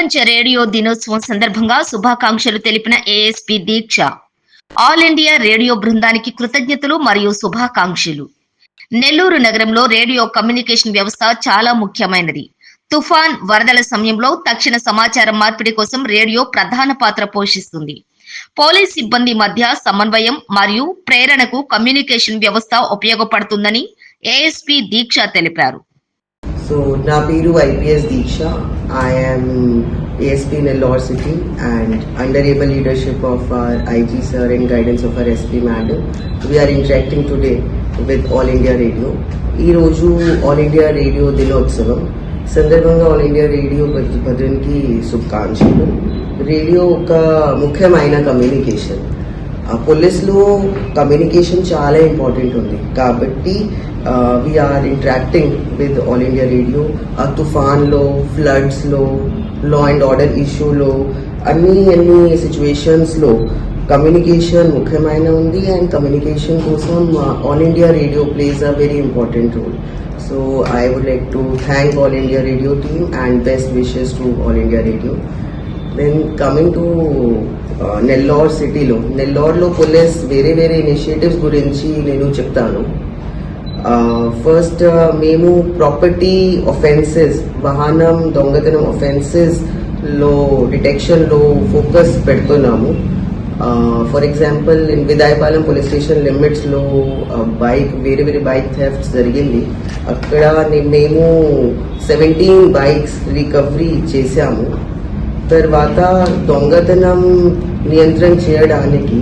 ప్రపంచ రేడియో దినోత్సవం సందర్భంగా శుభాకాంక్షలు తెలిపిన ఏఎస్పీ దీక్ష ఆల్ ఇండియా రేడియో బృందానికి కృతజ్ఞతలు మరియు శుభాకాంక్షలు. నెల్లూరు నగరంలో రేడియో కమ్యూనికేషన్ వ్యవస్థ చాలా ముఖ్యమైనది. తుఫాన్, వరదల సమయంలో తక్షణ సమాచారం మార్పిడి కోసం రేడియో ప్రధాన పాత్ర పోషిస్తుంది. పోలీస్ సిబ్బంది మధ్య సమన్వయం మరియు ప్రేరణకు కమ్యూనికేషన్ వ్యవస్థ ఉపయోగపడుతుందని ఏఎస్పీ దీక్ష తెలిపారు. So, na peru IPS Diksha. I am ASP Nellore City and under able leadership of our IG sir and guidance of our SP madam, we are interacting today with All India Radio. ఈ రోజు All India Radio దినోత్సవం సందర్భంగా All India Radio భద్రునికి శుభాకాంక్షలు. Radio ఒక ముఖ్యమైన communication. పోలీసులో communication చాలా important ఉంది కాబట్టి we are interacting with All India Radio. తుఫాన్లో, ఫ్లడ్స్లో, లా అండ్ ఆర్డర్ ఇష్యూలో, అన్ని సిచ్యువేషన్స్లో కమ్యూనికేషన్ ముఖ్యమైన ఉంది అండ్ కమ్యూనికేషన్ కోసం All India Radio plays a very important role. So I would like to thank All India Radio team and best wishes to All India Radio. Then coming to Nellore సిటీలో, నెల్లూరులో police వేరే initiatives గురించి నేను చెప్తాను. First మేము property offences, వాహనం దొంగతనం offences లో డిటెక్షన్లో ఫోకస్ పెడుతున్నాము. For example Vedayapalem police station లిమిట్స్లో వేరే బైక్ థెఫ్ట్స్ జరిగింది. అక్కడ మేము 17 బైక్స్ రికవరీ చేశాము. తర్వాత దొంగతనం నియంత్రణ చేయడానికి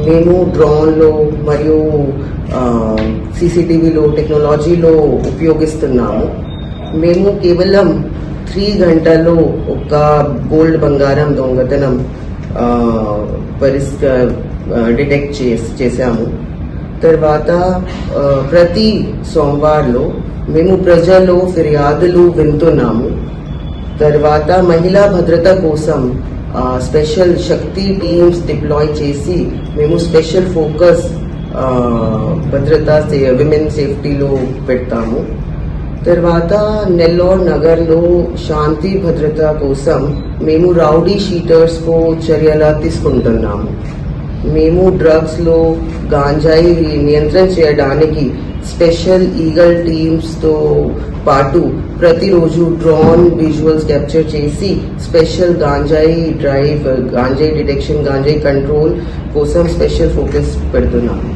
మేము డ్రోన్లో మరియు CCTVలో టెక్నాలజీలో ఉపయోగిస్తున్నాము. మేము కేవలం 3 గంటల్లో ఒక గోల్డ్ బంగారం దొంగతనం డిటెక్ట్ చేశాము. తర్వాత ప్రతి సోమవారంలో మేము ప్రజల్లో ఫిర్యాదులు వింటున్నాము. తర్వాత మహిళా భద్రత కోసం స్పెషల్ శక్తి టీమ్స్ డిప్లాయ్ చేసి మేము స్పెషల్ ఫోకస్ భద్రత విమెన్ సేఫ్టీలో పెడతాము. తర్వాత నెల్లూరు నగర్లో శాంతి భద్రత కోసం మేము రౌడీ షీటర్స్కు చర్యలు తీసుకుంటున్నాము. మేము డ్రగ్స్లో గాంజాయి నియంత్రణ చేయడానికి స్పెషల్ ఈగల్ టీమ్స్తో పాటు ప్రతిరోజు డ్రోన్ విజువల్స్ క్యాప్చర్ చేసి స్పెషల్ గాంజాయి డ్రైవ్, గాంజాయి డిటెక్షన్, గాంజాయి కంట్రోల్ కోసం స్పెషల్ ఫోకస్ పెడుతున్నాము.